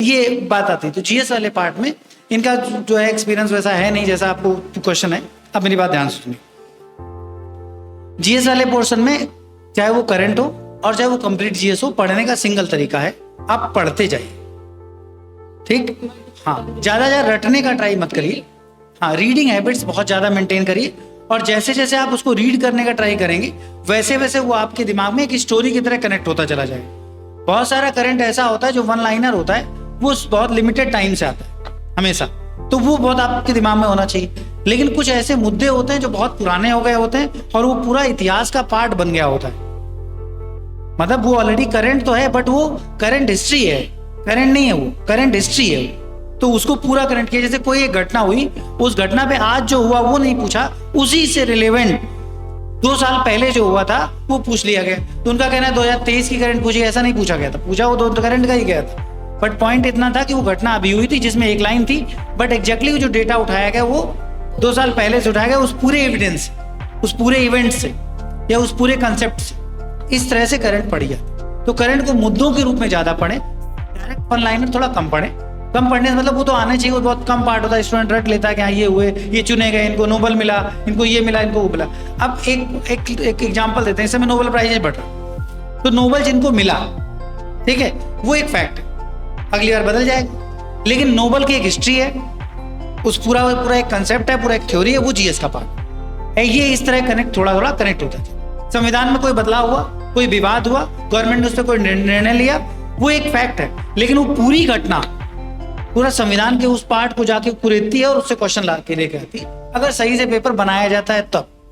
ये बात आती है। तो जीएस वाले पार्ट में इनका जो है एक्सपीरियंस वैसा है नहीं जैसा आपको क्वेश्चन है। अब मेरी बात ध्यान से सुनिए। जीएस वाले पोर्शन में चाहे वो करंट हो और चाहे वो कंप्लीट जीएस हो, पढ़ने का सिंगल तरीका है, आप पढ़ते जाइए। ठीक, हाँ, ज्यादा रटने का ट्राई मत करिए। हाँ, रीडिंग हैबिट्स बहुत ज्यादा मेंटेन करिए, और जैसे जैसे आप उसको रीड करने का ट्राई करेंगे वैसे वैसे वो आपके दिमाग में एक स्टोरी की तरह कनेक्ट होता चला जाएगा। बहुत सारा करंट ऐसा होता है जो वन लाइनर होता है, वो बहुत लिमिटेड टाइम से आता है हमेशा, तो वो बहुत आपके दिमाग में होना चाहिए। लेकिन कुछ ऐसे मुद्दे होते हैं जो बहुत पुराने हो गए होते हैं और वो पूरा इतिहास का पार्ट बन गया होता है। मतलब वो ऑलरेडी करंट तो है बट वो करंट हिस्ट्री है, करंट नहीं है, वो करंट हिस्ट्री है। तो उसको पूरा करंट किया। जैसे कोई एक घटना हुई, उस घटना पे आज जो हुआ वो नहीं पूछा, उसी से रिलेवेंट 2 साल पहले जो हुआ था वो पूछ लिया गया। तो उनका कहना है 2023 की करंट पूछी, ऐसा नहीं पूछा गया था, पूछा वो तो करंट का ही गया था। बट पॉइंट इतना था कि वो घटना अभी हुई थी जिसमें एक लाइन थी, बट एग्जैक्टली जो डेटा उठाया गया वो 2 साल पहले से उठाया गया, उस पूरे एविडेंस, उस पूरे इवेंट से या उस पूरे कंसेप्ट से। इस तरह से करंट पढ़िए। तो करंट को मुद्दों के रूप में ज्यादा पढ़े, डायरेक्ट वन लाइनर थोड़ा कम पढ़े। कम पढ़ने से मतलब वो तो आने चाहिए, वो बहुत कम पार्ट होता है। स्टूडेंट रट लेता है कि हाँ ये हुए, ये चुने गए, इनको नोबेल मिला, इनको ये मिला, इनको वो मिला। अब एक एग्जांपल देते हैं, इस समय नोबेल प्राइजेज बढ़ रहा, तो नोबेल जिनको मिला, ठीक है, वो एक फैक्ट है, अगली बार बदल जाएगा। लेकिन नोबेल की एक हिस्ट्री है, उस पूरा एक कंसेप्ट है, पूरा एक थ्योरी है, वो जीएस का पार्ट है। ये इस तरह कनेक्ट थोड़ा कनेक्ट होता है। संविधान में कोई बदलाव हुआ, कोई विवाद हुआ, गवर्नमेंट ने उस पर कोई निर्णय लिया, वो एक फैक्ट है। लेकिन वो पूरी घटना पूरा संविधान के उस पार्ट को जाके कुरेदती है और उससे क्वेश्चन ला के लेके आती है, अगर सही से पेपर बनाया जाता है तब।